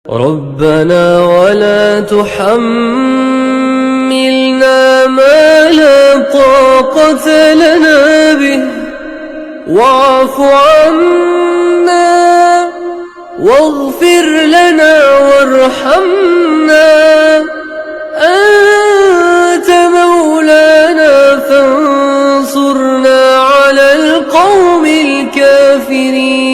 ربنا ولا تحملنا ما لا طاقة لنا به واعف عنا واغفر لنا وارحمنا أنت مولانا فانصرنا على القوم الكافرين.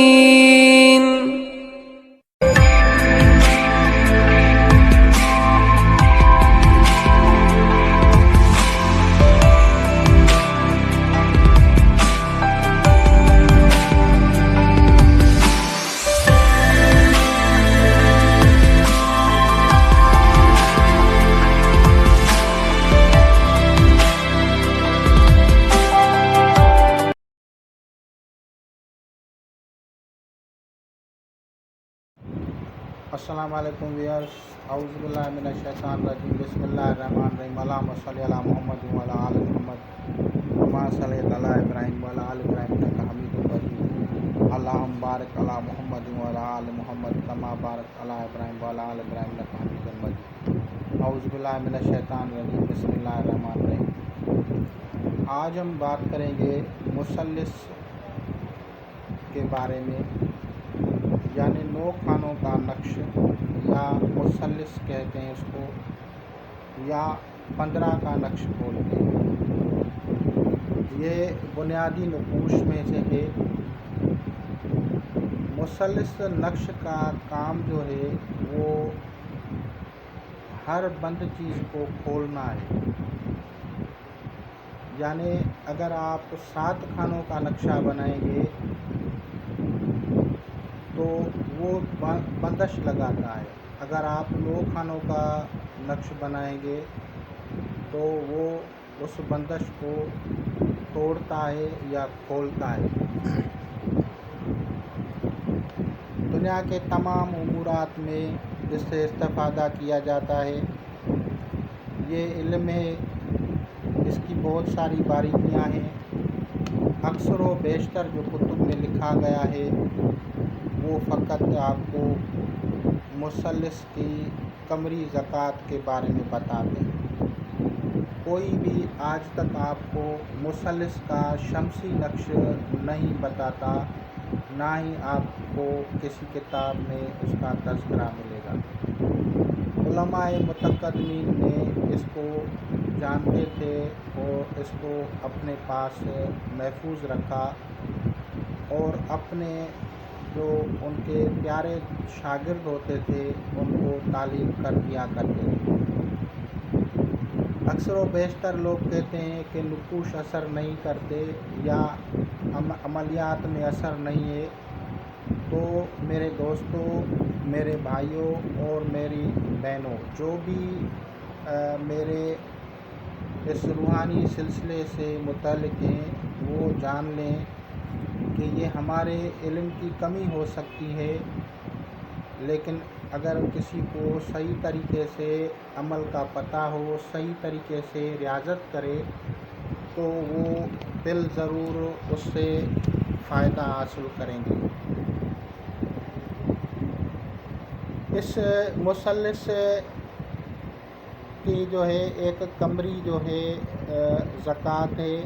السلام علیکم ویئرس، اعوذ باللہ من الشیطان الرجیم، بسم اللہ الرحمن الرحیم، اللہم صلی علی محمد وعلی آل محمد کما صلیت علی ابراہیم وعلی آل ابراہیم انک حمید مجید، اللہم بارک علی محمد وعلی آل محمد کما بارکت علی ابراہیم وعلی آل ابراہیم انک حمید مجید، اعوذ باللہ من الشیطان الرجیم، بسم اللہ الرحمن الرحیم۔ آج ہم بات کریں گے مثلث کے بارے میں، یعنی 9 خانوں کا نقش یا مثلث کہتے ہیں اس کو، یا 15 کا نقش بولتے ہیں۔ یہ بنیادی نقوش میں سے ہے۔ مثلث نقش کا کام جو ہے وہ ہر بند چیز کو کھولنا ہے، یعنی اگر آپ 7 خانوں کا نقشہ بنائیں گے تو وہ بندش لگاتا ہے، اگر آپ 9 خانوں کا نقش بنائیں گے تو وہ اس بندش کو توڑتا ہے یا کھولتا ہے۔ دنیا کے تمام امورات میں اس سے استفادہ کیا جاتا ہے۔ یہ علم ہے، اس کی بہت ساری باریکیاں ہیں۔ اکثر و بیشتر جو کتب میں لکھا گیا ہے وہ فقط آپ کو مثلث کی قمری زکوٰۃ کے بارے میں بتاتے ہیں۔ کوئی بھی آج تک آپ کو مثلث کا شمسی نقش نہیں بتاتا، نہ ہی آپ کو کسی کتاب میں اس کا تذکرہ ملے گا۔ علماء متقدمین نے اس کو جانتے تھے اور اس کو اپنے پاس محفوظ رکھا، اور اپنے جو ان کے پیارے شاگرد ہوتے تھے ان کو تعلیم کر دیا کرتے تھے۔ اکثر و بیشتر لوگ کہتے ہیں کہ نقوش اثر نہیں کرتے یا عملیات میں اثر نہیں ہے، تو میرے دوستوں، میرے بھائیوں اور میری بہنوں، جو بھی میرے اس روحانی سلسلے سے متعلق ہیں وہ جان لیں کہ یہ ہمارے علم کی کمی ہو سکتی ہے، لیکن اگر کسی کو صحیح طریقے سے عمل کا پتہ ہو، صحیح طریقے سے ریاضت کرے تو وہ بالضرور اس سے فائدہ حاصل کریں گے۔ اس مثلث کی جو ہے ایک قمری جو ہے زکوٰۃ ہے،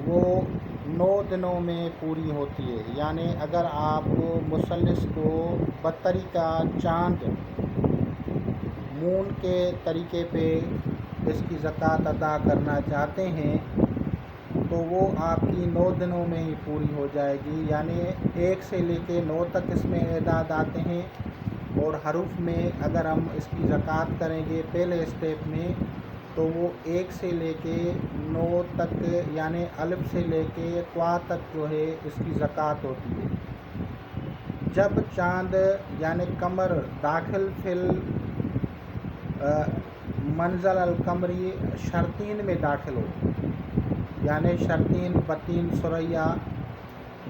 وہ 9 دنوں میں پوری ہوتی ہے۔ یعنی اگر آپ مثلث کو بطریقہ چاند مون کے طریقے پہ اس کی زکوٰۃ ادا کرنا چاہتے ہیں تو وہ آپ کی 9 دنوں میں ہی پوری ہو جائے گی۔ یعنی 1 سے لے کے 9 تک اس میں اعداد آتے ہیں، اور حروف میں اگر ہم اس کی زکوٰۃ کریں گے پہلے اسٹیپ میں تو وہ 1 سے لے کے 9 تک، یعنی الف سے لے کے طا تک جو ہے اس کی زکوٰۃ ہوتی ہے۔ جب چاند یعنی قمر داخل فی منزل القمری شرطین میں داخل ہو، یعنی شرطین، بطین، ثریا،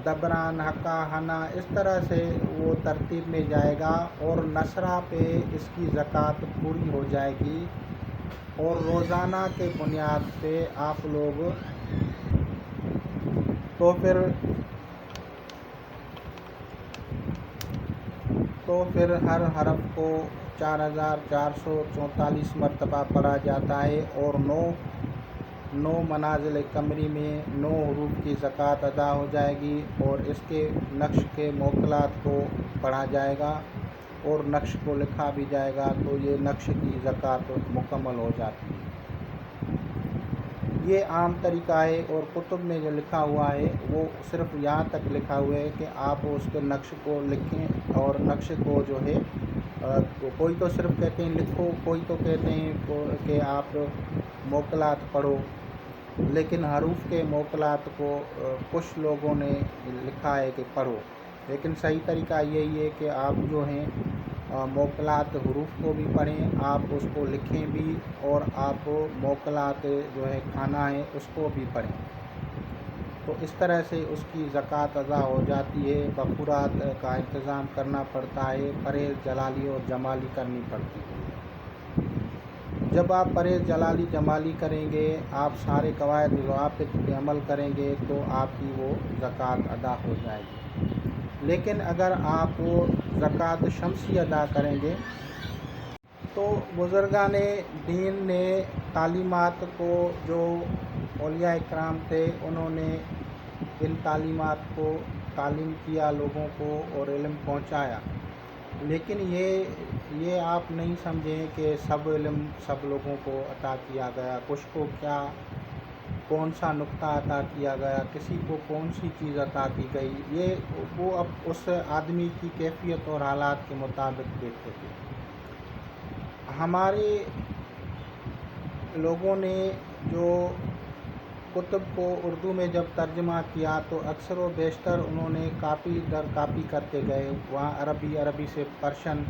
دبران، حقہ، حنا، اس طرح سے وہ ترتیب میں جائے گا، اور نصرہ پہ اس کی زکوٰۃ پوری ہو جائے گی، اور روزانہ کے بنیاد پہ آپ لوگ تو پھر تو پھر ہر حرف کو 4444 مرتبہ پڑھا جاتا ہے، اور 9 منازل قمری میں 9 حروف کی زکوٰۃ ادا ہو جائے گی، اور اس کے نقش کے موکلات کو پڑھا جائے گا اور نقش کو لکھا بھی جائے گا، تو یہ نقش کی زکوٰۃ مکمل ہو جاتی ہے۔ یہ عام طریقہ ہے، اور کتب میں جو لکھا ہوا ہے وہ صرف یہاں تک لکھا ہوا ہے کہ آپ اس کے نقش کو لکھیں، اور نقش کو جو ہے کوئی تو صرف کہتے ہیں لکھو، کوئی تو کہتے ہیں کہ آپ موکلات پڑھو، لیکن حروف کے موکلات کو کچھ لوگوں نے لکھا ہے کہ پڑھو، لیکن صحیح طریقہ یہی ہے کہ آپ جو ہیں موکلات حروف کو بھی پڑھیں، آپ اس کو لکھیں بھی، اور آپ موکلات جو ہے کھانا ہے اس کو بھی پڑھیں، تو اس طرح سے اس کی زکوٰۃ ادا ہو جاتی ہے۔ بخورات کا انتظام کرنا پڑتا ہے، پرہیز جلالی اور جمالی کرنی پڑتی ہے۔ جب آپ پرہیز جلالی جمالی کریں گے، آپ سارے قواعد و ضوابط پہ عمل کریں گے، تو آپ کی وہ زکوٰۃ ادا ہو جائے گی۔ لیکن اگر آپ وہ زکوٰۃ شمسی ادا کریں گے، تو بزرگان دین نے تعلیمات کو، جو اولیاء کرام تھے انہوں نے ان تعلیمات کو تعلیم کیا لوگوں کو اور علم پہنچایا، لیکن یہ آپ نہیں سمجھیں کہ سب علم سب لوگوں کو عطا کیا گیا، کچھ کو کون سا نقطہ عطا کیا گیا، کسی کو کون سی چیز عطا کی گئی، وہ اب اس آدمی کی کیفیت اور حالات کے مطابق دیکھتے تھے۔ ہمارے لوگوں نے جو کتب کو اردو میں جب ترجمہ کیا تو اکثر و بیشتر انہوں نے کاپی در کاپی کرتے گئے، وہاں عربی سے پرشین،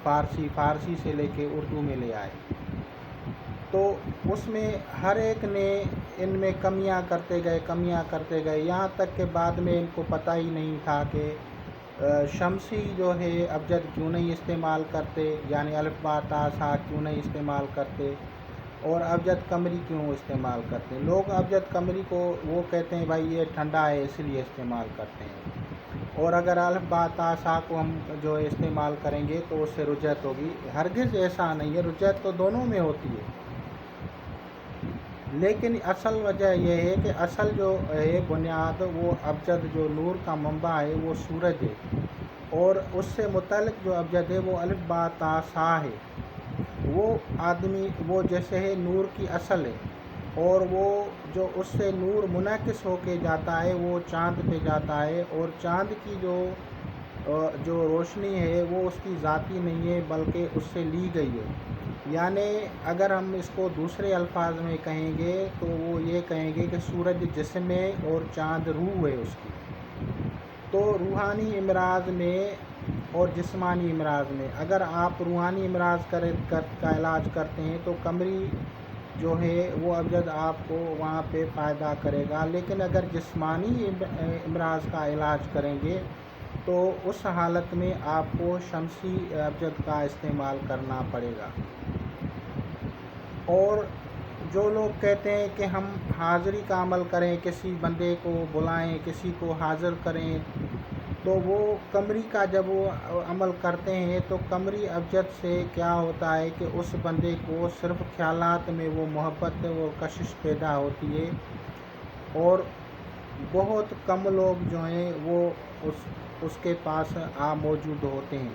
فارسی سے لے کے اردو میں لے آئے، تو اس میں ہر ایک نے ان میں کمیاں کرتے گئے، یہاں تک کہ بعد میں ان کو پتہ ہی نہیں تھا کہ شمسی جو ہے ابجد کیوں نہیں استعمال کرتے، یعنی الف با تا سا کیوں نہیں استعمال کرتے، اور ابجد قمری کیوں استعمال کرتے ہیں۔ لوگ ابجد قمری کو وہ کہتے ہیں بھائی یہ ٹھنڈا ہے اس لیے استعمال کرتے ہیں، اور اگر الف با تا سا کو ہم جو ہے استعمال کریں گے تو اس سے رجعت ہوگی۔ ہرگز ایسا نہیں ہے، رجعت تو دونوں میں ہوتی ہے، لیکن اصل وجہ یہ ہے کہ اصل جو ہے بنیاد وہ ابجد جو نور کا منبع ہے وہ سورج ہے، اور اس سے متعلق جو ابجد ہے وہ الف با تا سا ہے، وہ آدمی وہ جیسے ہے نور کی اصل ہے، اور وہ جو اس سے نور منعکس ہو کے جاتا ہے وہ چاند پہ جاتا ہے، اور چاند کی جو روشنی ہے وہ اس کی ذاتی نہیں ہے بلکہ اس سے لی گئی ہے، یعنی اگر ہم اس کو دوسرے الفاظ میں کہیں گے تو وہ یہ کہیں گے کہ سورج جسم ہے اور چاند روح ہے اس کی۔ تو روحانی امراض میں اور جسمانی امراض میں اگر آپ روحانی امراض کا علاج کرتے ہیں تو قمری جو ہے وہ ابجد آپ کو وہاں پہ فائدہ کرے گا، لیکن اگر جسمانی امراض کا علاج کریں گے تو اس حالت میں آپ کو شمسی ابجد کا استعمال کرنا پڑے گا۔ اور جو لوگ کہتے ہیں کہ ہم حاضری کا عمل کریں، کسی بندے کو بلائیں، کسی کو حاضر کریں، تو وہ قمری کا جب وہ عمل کرتے ہیں تو قمری ابجد سے کیا ہوتا ہے کہ اس بندے کو صرف خیالات میں وہ محبت اور کشش پیدا ہوتی ہے، اور بہت کم لوگ جو ہیں وہ اس کے پاس موجود ہوتے ہیں،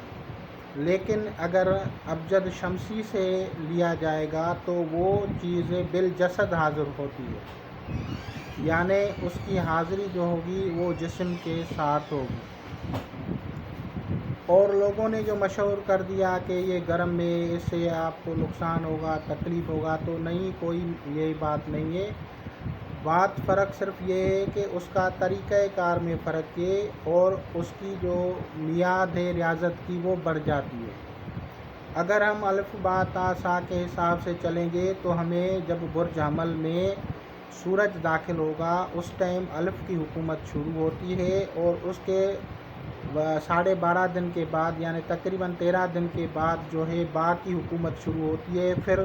لیکن اگر ابجد شمسی سے لیا جائے گا تو وہ چیز بالجسد حاضر ہوتی ہے، یعنی اس کی حاضری جو ہوگی وہ جسم کے ساتھ ہوگی۔ اور لوگوں نے جو مشہور کر دیا کہ یہ گرم میں اس سے آپ کو نقصان ہوگا، تکلیف ہوگا، تو نہیں، کوئی یہی بات نہیں ہے، فرق صرف یہ ہے کہ اس کا طریقہ کار میں فرق ہے، اور اس کی جو میعاد ہے ریاضت کی وہ بڑھ جاتی ہے۔ اگر ہم الف با تا سا کے حساب سے چلیں گے تو ہمیں جب برج حمل میں سورج داخل ہوگا اس ٹائم الف کی حکومت شروع ہوتی ہے، اور اس کے 12.5 دن کے بعد یعنی تقریباً 13 دن کے بعد جو ہے با کی حکومت شروع ہوتی ہے، پھر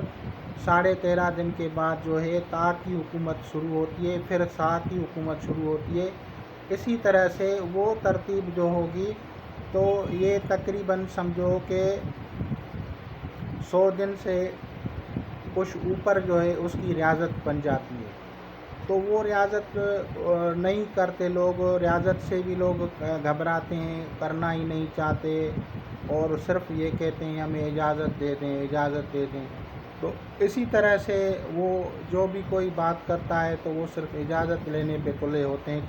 13.5 دن کے بعد جو ہے تا کی حکومت شروع ہوتی ہے، پھر سا کی حکومت شروع ہوتی ہے۔ اسی طرح سے وہ ترتیب جو ہوگی تو یہ تقریباً سمجھو کہ 100 دن سے کچھ اوپر جو ہے اس کی ریاضت بن جاتی ہے۔ تو وہ ریاضت نہیں کرتے لوگ، ریاضت سے بھی لوگ گھبراتے ہیں، کرنا ہی نہیں چاہتے، اور صرف یہ کہتے ہیں ہمیں اجازت دے دیں، اجازت دے دیں۔ تو اسی طرح سے وہ جو بھی کوئی بات کرتا ہے تو وہ صرف اجازت لینے پہ تلے ہوتے ہیں،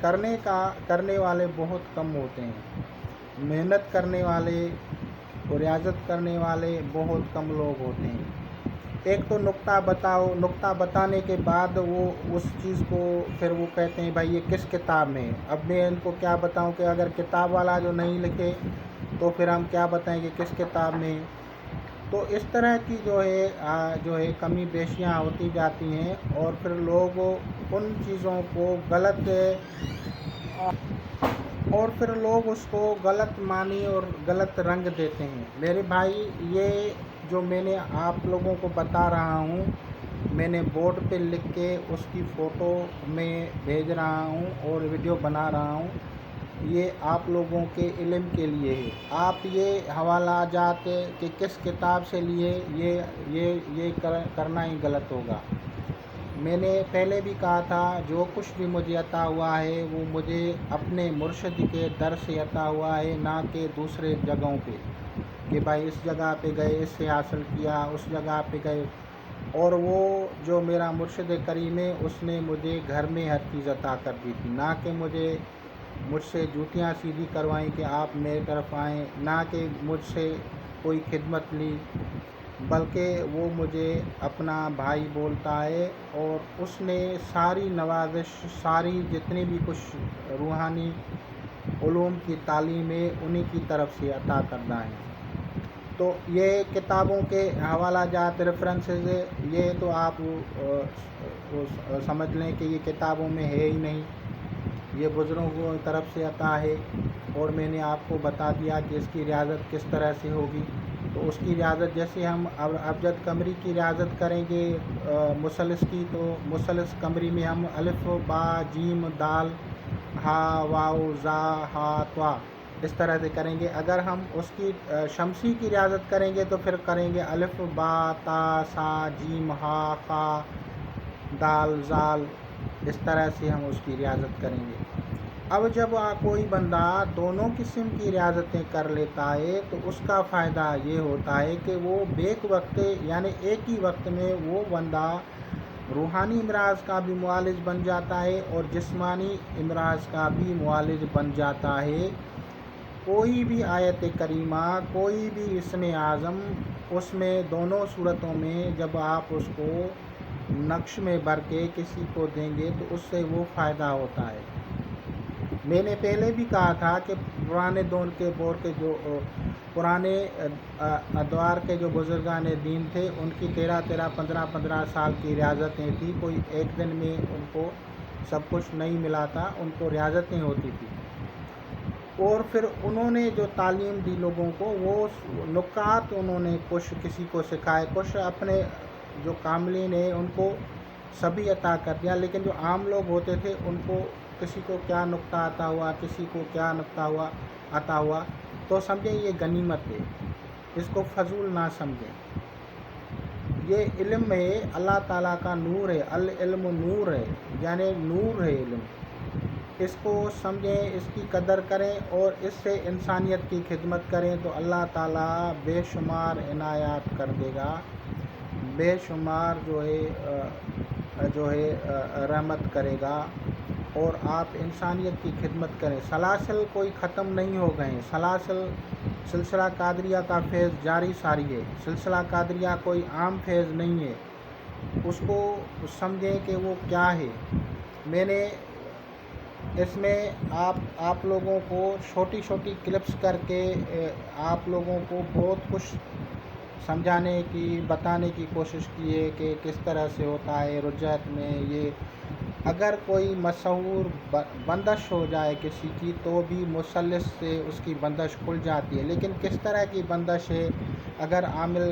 کرنے والے بہت کم ہوتے ہیں، محنت کرنے والے اور ریاضت کرنے والے بہت کم لوگ ہوتے ہیں۔ ایک تو نقطہ بتانے کے بعد وہ اس چیز کو پھر وہ کہتے ہیں بھائی یہ کس کتاب میں ہے۔ اب میں ان کو کیا بتاؤں کہ اگر کتاب والا جو نہیں لکھے تو پھر ہم کیا بتائیں کہ کس کتاب میں ہے۔ تو اس طرح کی جو ہے کمی بیشیاں ہوتی جاتی ہیں، اور پھر لوگ ان چیزوں کو اس کو غلط معنی اور غلط رنگ دیتے ہیں۔ میرے بھائی، یہ جو میں نے آپ لوگوں کو بتا رہا ہوں، میں نے بورڈ پہ لکھ کے اس کی فوٹو میں بھیج رہا ہوں اور ویڈیو بنا رہا ہوں، یہ آپ لوگوں کے علم کے لیے ہے۔ آپ یہ حوالہ جات کہ کس کتاب سے لیے، یہ کرنا ہی غلط ہوگا۔ میں نے پہلے بھی کہا تھا، جو کچھ بھی مجھے عطا ہوا ہے وہ مجھے اپنے مرشد کے در سے عطا ہوا ہے، نہ کہ دوسرے جگہوں پہ کہ بھائی اس جگہ پہ گئے اس سے حاصل کیا، اس جگہ پہ گئے۔ اور وہ جو میرا مرشد کریم ہے اس نے مجھے گھر میں ہر چیز عطا کر دی تھی، نہ کہ مجھ سے جوتیاں سیدھی کروائیں کہ آپ میرے طرف آئیں، نہ کہ مجھ سے کوئی خدمت لی، بلکہ وہ مجھے اپنا بھائی بولتا ہے، اور اس نے ساری نوازش، ساری جتنی بھی کچھ روحانی علوم کی تعلیم ہے انہی کی طرف سے عطا کردہ ہے۔ تو یہ کتابوں کے حوالہ جات ریفرنسز، یہ تو آپ سمجھ لیں کہ یہ کتابوں میں ہے ہی نہیں، یہ بزرگوں کی طرف سے عطا ہے، اور میں نے آپ کو بتا دیا کہ اس کی ریاضت کس طرح سے ہوگی۔ تو اس کی ریاضت جیسے ہم ابجد قمری کی ریاضت کریں گے مثلث کی، تو مثلث قمری میں ہم الف با جیم دال ہا واو زا ہا طا اس طرح سے کریں گے۔ اگر ہم اس کی شمسی کی ریاضت کریں گے تو پھر کریں گے الف با تا سا جیم ہا خا دال زال، اس طرح سے ہم اس کی ریاضت کریں گے۔ اب جب کوئی بندہ دونوں قسم کی ریاضتیں کر لیتا ہے تو اس کا فائدہ یہ ہوتا ہے کہ وہ بیک وقت، یعنی ایک ہی وقت میں وہ بندہ روحانی امراض کا بھی معالج بن جاتا ہے اور جسمانی امراض کا بھی معالج بن جاتا ہے۔ کوئی بھی آیت کریمہ، کوئی بھی اسم اعظم، اس میں دونوں صورتوں میں جب آپ اس کو نقش میں بھر کے کسی کو دیں گے تو اس سے وہ فائدہ ہوتا ہے۔ میں نے پہلے بھی کہا تھا کہ پرانے ادوار کے جو بزرگان دین تھے ان کی 15 سال کی ریاضتیں تھیں، کوئی ایک دن میں ان کو سب کچھ نہیں ملا تھا، ان کو ریاضتیں ہوتی تھی، اور پھر انہوں نے جو تعلیم دی لوگوں کو، وہ نکات انہوں نے کچھ کسی کو سکھائے، کچھ اپنے جو کاملین ہیں ان کو سبھی عطا کر دیا، لیکن جو عام لوگ ہوتے تھے ان کو کسی کو کیا نقطہ عطا ہوا، کسی کو کیا نقطہ عطا ہوا، تو سمجھیں یہ غنیمت ہے، اس کو فضول نہ سمجھیں۔ یہ علم ہے، اللہ تعالیٰ کا نور ہے، العلم نور ہے، یعنی نور ہے علم، اس کو سمجھیں، اس کی قدر کریں اور اس سے انسانیت کی خدمت کریں تو اللہ تعالیٰ بے شمار عنایات کر دے گا، بے شمار جو ہے رحمت کرے گا، اور آپ انسانیت کی خدمت کریں۔ سلاسل کوئی ختم نہیں ہو گئے ہیں، سلسلہ قادریہ کا فیض جاری ساری ہے، سلسلہ قادریہ کوئی عام فیض نہیں ہے، اس کو سمجھیں کہ وہ کیا ہے۔ میں نے اس میں آپ لوگوں کو چھوٹی چھوٹی کلپس کر کے آپ لوگوں کو بہت کچھ سمجھانے کی، بتانے کی کوشش کی ہے کہ کس طرح سے ہوتا ہے رجعت میں۔ یہ اگر کوئی مشہور بندش ہو جائے کسی کی تو بھی مثلث سے اس کی بندش کھل جاتی ہے، لیکن کس طرح کی بندش ہے، اگر عامل